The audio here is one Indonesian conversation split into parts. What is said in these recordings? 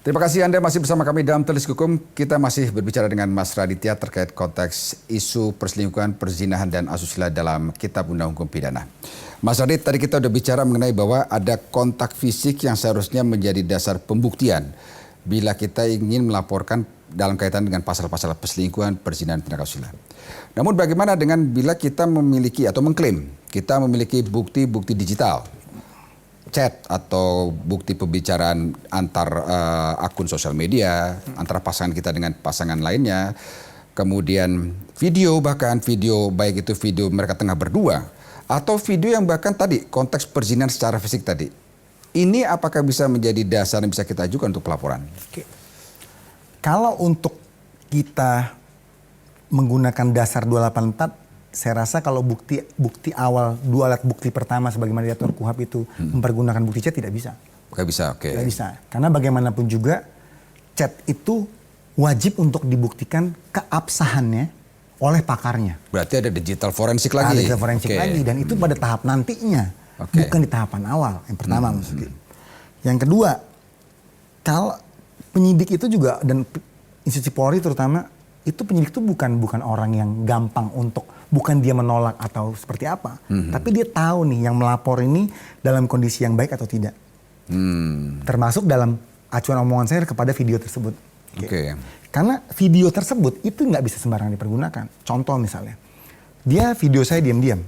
Terima kasih Anda masih bersama kami dalam Telisik Hukum. Kita masih berbicara dengan Mas Raditya terkait konteks isu perselingkuhan, perzinahan, dan asusila dalam Kitab Undang Hukum Pidana. Mas Radit, tadi kita sudah bicara mengenai bahwa ada kontak fisik yang seharusnya menjadi dasar pembuktian bila kita ingin melaporkan dalam kaitan dengan pasal-pasal perselingkuhan, perzinahan, tindak asusila. Namun bagaimana dengan bila kita memiliki atau mengklaim kita memiliki bukti-bukti digital, chat atau bukti pembicaraan antar akun sosial media, antara pasangan kita dengan pasangan lainnya, kemudian video, bahkan video baik itu video mereka tengah berdua, atau video yang bahkan tadi konteks perzinahan secara fisik tadi. Ini apakah bisa menjadi dasar yang bisa kita ajukan untuk pelaporan? Oke. Kalau untuk kita menggunakan dasar 284, saya rasa kalau bukti awal, dua alat bukti pertama sebagaimana diatur KUHP itu mempergunakan bukti chat tidak bisa. Oke, bisa, oke. Tidak bisa. Karena bagaimanapun juga chat itu wajib untuk dibuktikan keabsahannya oleh pakarnya. Berarti ada digital forensik lagi. Ada digital forensik lagi, dan itu pada tahap nantinya, bukan di tahapan awal. Yang pertama maksudnya. Yang kedua, kalau penyidik itu juga dan institusi Polri terutama, itu penyidik itu bukan orang yang gampang untuk, bukan dia menolak atau seperti apa, tapi dia tahu nih yang melapor ini dalam kondisi yang baik atau tidak. Termasuk dalam acuan omongan saya kepada video tersebut. Oke. Karena video tersebut itu nggak bisa sembarangan dipergunakan. Contoh misalnya, dia video saya diam-diam.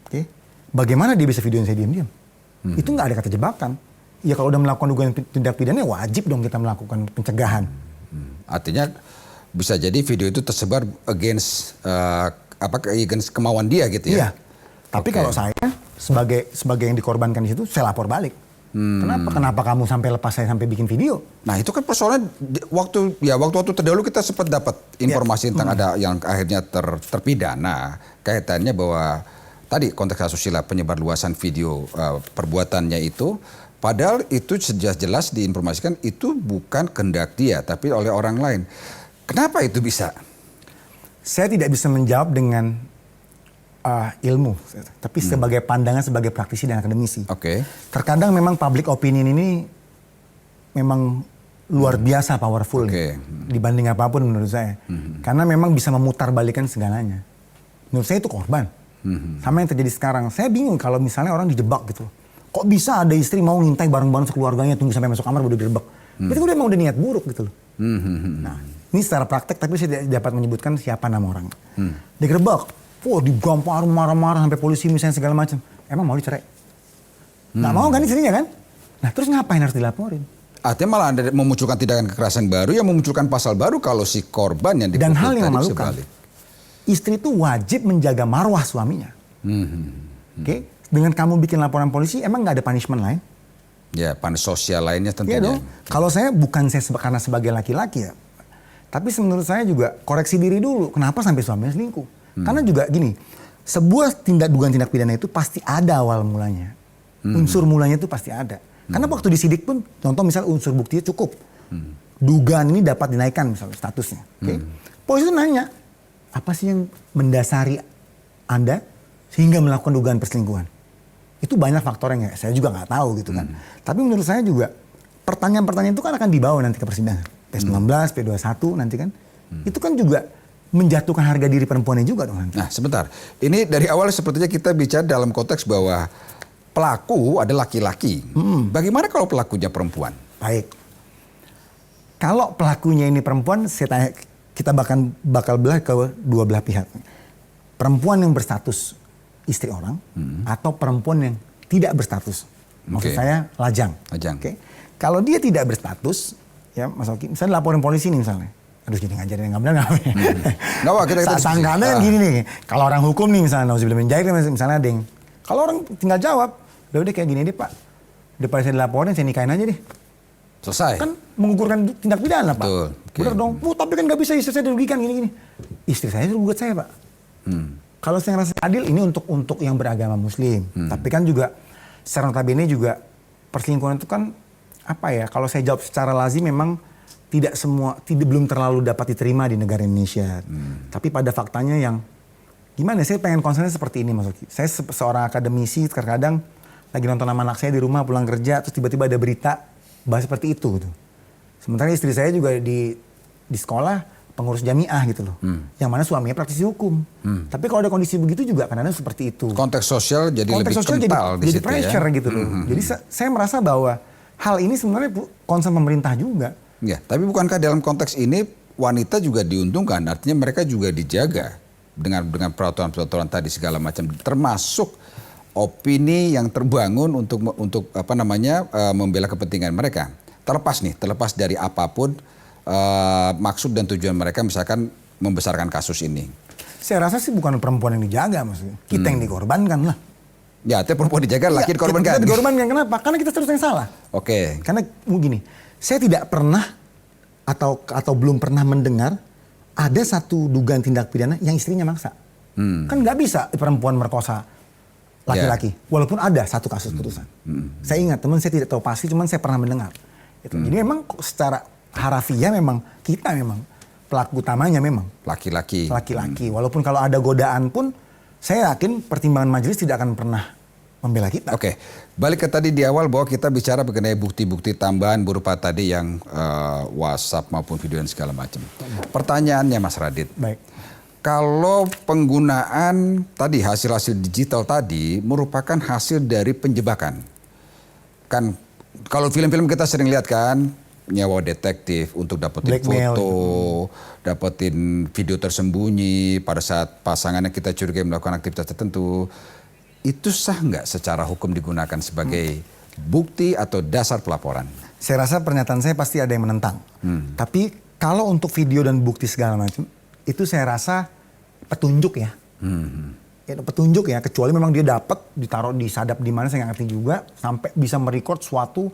Oke. Bagaimana dia bisa videoin saya diam-diam? Itu nggak ada kata jebakan. Ya kalau udah melakukan dugaan tindak pidana, wajib dong kita melakukan pencegahan. Artinya bisa jadi video itu tersebar against against kemauan dia gitu ya. Iya. Tapi kalau saya sebagai yang dikorbankan di situ, saya lapor balik. Kenapa kamu sampai lepas saya sampai bikin video? Nah, itu kan persoalan waktu terdahulu kita sempat dapat informasi tentang ada yang akhirnya terpidana, kaitannya bahwa tadi konteks asusila, penyebar luasan video perbuatannya itu, padahal itu jelas diinformasikan itu bukan kehendak dia tapi oleh orang lain. Kenapa itu bisa? Saya tidak bisa menjawab dengan ilmu, tapi sebagai pandangan sebagai praktisi dan akademisi. Oke. Terkadang memang public opinion ini memang luar biasa powerful dibanding apapun menurut saya. Karena memang bisa memutarbalikkan segalanya. Menurut saya itu korban. Sama yang terjadi sekarang. Saya bingung kalau misalnya orang dijebak gitu. Kok bisa ada istri mau ngintai bareng-bareng sekeluarganya tunggu sampai masuk kamar baru dijebak. Berarti udah emang udah niat buruk gitu loh. Nah, ini secara praktek tapi saya tidak dapat menyebutkan siapa nama orang. Digerebek, digampar marah-marah sampai polisi misalnya segala macam. Emang mau dicerai? Nggak mau kan istrinya kan? Nah terus ngapain harus dilaporin? Artinya malah ada memunculkan tindakan kekerasan baru yang memunculkan pasal baru kalau si korban yang dipukul. Dan hal yang memalukan, istri itu wajib menjaga marwah suaminya. Oke? Dengan kamu bikin laporan polisi, emang nggak ada punishment lain? Ya, punishment sosial lainnya tentunya. Iya dong. Kalau saya karena sebagai laki-laki ya, tapi menurut saya juga koreksi diri dulu. Kenapa sampai suaminya selingkuh? Karena juga gini, sebuah dugaan tindak pidana itu pasti ada awal mulanya. Unsur mulanya itu pasti ada. Karena waktu disidik pun, contoh misal unsur buktinya cukup. Dugaan ini dapat dinaikkan misalnya statusnya. Polisi itu nanya, apa sih yang mendasari Anda sehingga melakukan dugaan perselingkuhan? Itu banyak faktor yang saya juga nggak tahu gitu kan. Tapi menurut saya juga pertanyaan-pertanyaan itu kan akan dibawa nanti ke persidangan. P19, P21 nanti kan. Itu kan juga menjatuhkan harga diri perempuannya juga dong nanti. Nah sebentar, ini dari awal sepertinya kita bicara dalam konteks bahwa pelaku ada laki-laki. Bagaimana kalau pelakunya perempuan? Baik. Kalau pelakunya ini perempuan, saya tanya, kita bakal belah ke dua belah pihak. Perempuan yang berstatus istri orang atau perempuan yang tidak berstatus. Maksud saya lajang. Okay? Kalau dia tidak berstatus, ya Mas Oki, misalnya laporin polisi nih misalnya. Aduh gini ngajarin yang nggak benar nggak? Sangkanya kan gini nih. Kalau orang hukum nih misalnya, nauzubillah min dzalik misalnya ada yang, kalau orang tinggal jawab, udah kayak gini deh Pak. Daripada saya dilaporin, saya nikahin aja deh. Selesai. Kan menggugurkan tindak pidana Pak. Betul. Bener dong. Tapi kan nggak bisa istri saya dirugikan gini-gini. Istri saya itu gugat saya Pak. Kalau saya ngerasa adil ini untuk yang beragama Muslim. Tapi kan juga secara notabene juga perselingkuhan itu kan apa ya? Kalau saya jawab secara lazim memang belum terlalu dapat diterima di negara Indonesia. Tapi pada faktanya yang gimana? Saya pengen concernnya seperti ini Mas Oki. Saya seorang akademisi terkadang lagi nonton sama anak saya di rumah pulang kerja terus tiba-tiba ada berita bahas seperti itu gitu. Sementara istri saya juga di sekolah pengurus jamiah gitu loh. Yang mana suaminya praktisi hukum. Tapi kalau ada kondisi begitu juga kadang-kadang seperti itu. Konteks sosial jadi lebih kental di jadi situ pressure ya. gitu loh. Jadi saya merasa bahwa hal ini sebenarnya concern pemerintah juga. Ya, tapi bukankah dalam konteks ini wanita juga diuntungkan? Artinya mereka juga dijaga dengan peraturan-peraturan tadi segala macam, termasuk opini yang terbangun untuk membela kepentingan mereka. Terlepas dari apapun maksud dan tujuan mereka, misalkan membesarkan kasus ini. Saya rasa sih bukan perempuan yang dijaga maksudnya. Kita yang dikorbankan lah. Ya, itu perempuan dijaga, laki dikorbankan. Kita dikorbankan, kenapa? Karena kita terus yang salah. Oke. Karena gini, saya tidak pernah atau belum pernah mendengar ada satu dugaan tindak pidana yang istrinya maksa. Kan nggak bisa perempuan merkosa laki-laki. Walaupun ada satu kasus putusan. Saya ingat, teman saya tidak tahu pasti, cuman saya pernah mendengar. Gitu. Jadi memang secara harafiah memang kita memang pelaku utamanya memang laki-laki. Walaupun kalau ada godaan pun saya yakin pertimbangan majelis tidak akan pernah membela kita. Oke, balik ke tadi di awal bahwa kita bicara mengenai bukti-bukti tambahan berupa tadi yang WhatsApp maupun video dan segala macam. Pertanyaannya Mas Radit. Baik. Kalau penggunaan tadi hasil-hasil digital tadi merupakan hasil dari penjebakan. Kan kalau film-film kita sering lihat kan, nyawa detektif untuk dapetin Blackmail. foto, dapetin video tersembunyi pada saat pasangannya kita curigai melakukan aktivitas tertentu. Itu sah nggak secara hukum digunakan sebagai bukti atau dasar pelaporan? Saya rasa pernyataan saya pasti ada yang menentang. Tapi kalau untuk video dan bukti segala macam, itu saya rasa petunjuk ya. Ya petunjuk ya, kecuali memang dia dapat ditaruh di sadap di mana saya nggak ngerti juga, sampai bisa merecord suatu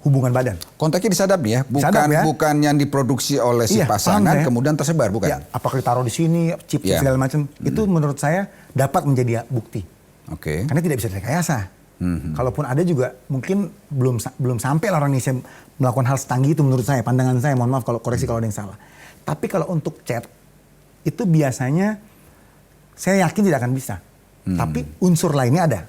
hubungan badan. Kontaknya disadap nih ya, bukan yang diproduksi oleh si pasangan kemudian tersebar, bukan? Ya, apakah ditaruh di sini, chip segala macam, itu menurut saya dapat menjadi bukti. Oke. Karena tidak bisa direkayasa. Kalaupun ada juga mungkin belum sampai lah orang Indonesia melakukan hal setanggih itu menurut saya, pandangan saya, mohon maaf kalau koreksi kalau ada yang salah. Tapi kalau untuk chat itu biasanya saya yakin tidak akan bisa. Tapi unsur lainnya ada.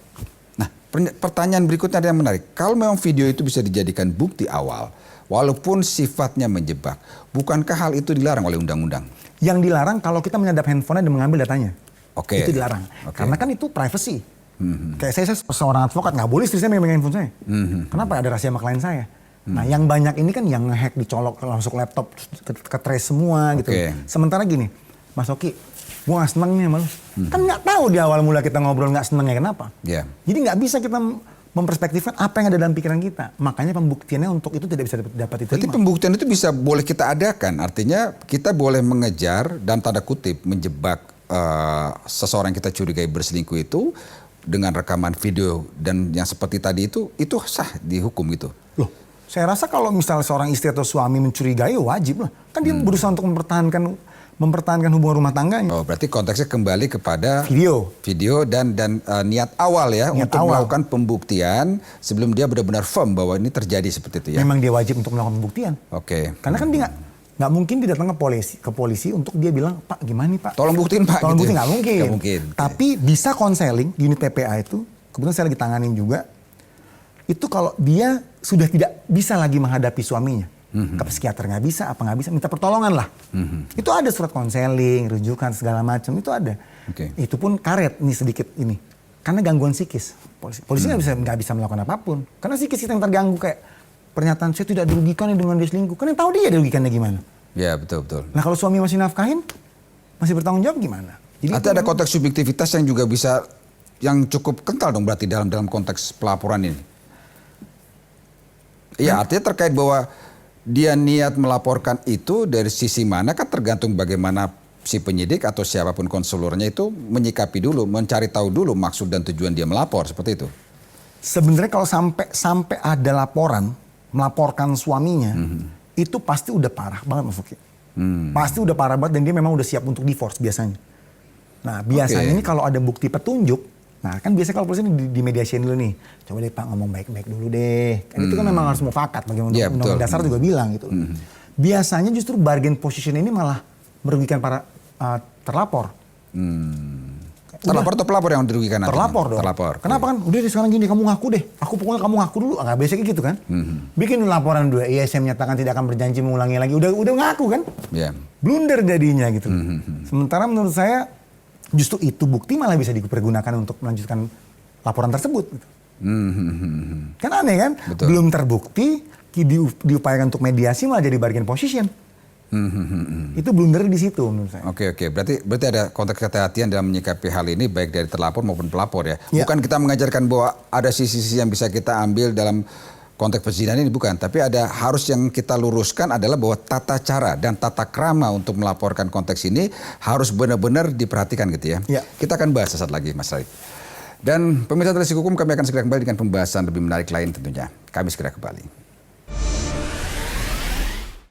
Nah, pertanyaan berikutnya ada yang menarik. Kalau memang video itu bisa dijadikan bukti awal, walaupun sifatnya menjebak, bukankah hal itu dilarang oleh undang-undang? Yang dilarang kalau kita menyadap handphonenya dan mengambil datanya. Oke. Itu dilarang. Karena kan itu privacy. Kayak saya seorang advokat, nggak boleh istri saya megang handphone saya. Kenapa? Ada rahasia sama klien saya. Nah yang banyak ini kan yang nge-hack, dicolok, masuk laptop, ke trace semua gitu. Sementara gini, Mas Oki, gua gak seneng nih sama lu. Kan nggak tahu di awal mula kita ngobrol nggak senengnya kenapa. Jadi nggak bisa kita memperspektifkan apa yang ada dalam pikiran kita. Makanya pembuktiannya untuk itu tidak bisa dapat diterima. Berarti pembuktian itu boleh kita adakan. Artinya kita boleh mengejar dalam tanda kutip menjebak seseorang yang kita curigai berselingkuh itu dengan rekaman video dan yang seperti tadi itu sah dihukum gitu. Loh, saya rasa kalau misalnya seorang istri atau suami mencurigai wajib lah. Kan dia berusaha untuk mempertahankan hubungan rumah tangganya. Oh, berarti konteksnya kembali kepada video dan niat awal ya untuk melakukan pembuktian sebelum dia benar-benar firm bahwa ini terjadi seperti itu ya. Memang dia wajib untuk melakukan pembuktian. Oke. Karena kan dia nggak mungkin dia datang ke polisi untuk dia bilang, Pak gimana nih Pak? Tolong buktiin Pak. Tolong gitu. buktiin, nggak mungkin. Nggak mungkin. Tapi bisa konseling di unit PPA itu, kebetulan saya lagi tanganin juga, itu kalau dia sudah tidak bisa lagi menghadapi suaminya, ke psikiater nggak bisa, apa nggak bisa, minta pertolongan lah. Itu ada surat konseling, rujukan segala macam, itu ada. Itu pun karet nih sedikit ini, karena gangguan psikis. Polisi nggak bisa melakukan apapun, karena psikis kita yang terganggu kayak pernyataan saya tidak dirugikan dengan dia selingkuh. Kan yang tahu dia dirugikannya gimana. Ya betul. Nah kalau suami masih nafkahin, masih bertanggung jawab gimana? Jadi ada konteks subjektivitas yang juga bisa, yang cukup kental dong berarti dalam konteks pelaporan ini. Iya artinya terkait bahwa dia niat melaporkan itu dari sisi mana kan tergantung bagaimana si penyidik atau siapapun konselornya itu menyikapi dulu, mencari tahu dulu maksud dan tujuan dia melapor seperti itu. Sebenarnya kalau sampai ada laporan, melaporkan suaminya, itu pasti udah parah banget Mas Fuki. Pasti udah parah banget dan dia memang udah siap untuk divorce biasanya. Nah biasanya ini kalau ada bukti petunjuk, nah kan biasa kalau polisi di mediation dulu nih. Coba deh Pak ngomong baik-baik dulu deh. Kan itu kan memang harus mufakat, bagaimana undang-undang dasar juga bilang gitu. Biasanya justru bargain position ini malah merugikan para terlapor. Terlapor atau pelapor yang dirugikan nantinya? Terlapor dong. Terlapor. Kenapa kan? Udah deh sekarang gini, kamu ngaku deh. Aku pokoknya kamu ngaku dulu. Nggak biasa kayak gitu kan? Bikin laporan dulu. Iya, saya menyatakan tidak akan berjanji mengulangi lagi. Udah ngaku kan? Ya. Blunder jadinya gitu. Sementara menurut saya justru itu bukti malah bisa dipergunakan untuk melanjutkan laporan tersebut. Gitu. Kan aneh kan? Betul. Belum terbukti, diupayakan untuk mediasi malah jadi bargain position. Itu blunder di situ menurut saya. Oke. Berarti ada konteks kehati-hatian dalam menyikapi hal ini baik dari terlapor maupun pelapor ya. Ya. Bukan kita mengajarkan bahwa ada sisi-sisi yang bisa kita ambil dalam konteks perzinahan ini, bukan. Tapi harus yang kita luruskan adalah bahwa tata cara dan tata krama untuk melaporkan konteks ini harus benar-benar diperhatikan gitu ya. Ya. Kita akan bahas sesaat lagi Mas Radit. Dan pemirsa Televisi Hukum, kami akan segera kembali dengan pembahasan lebih menarik lain tentunya. Kami segera kembali.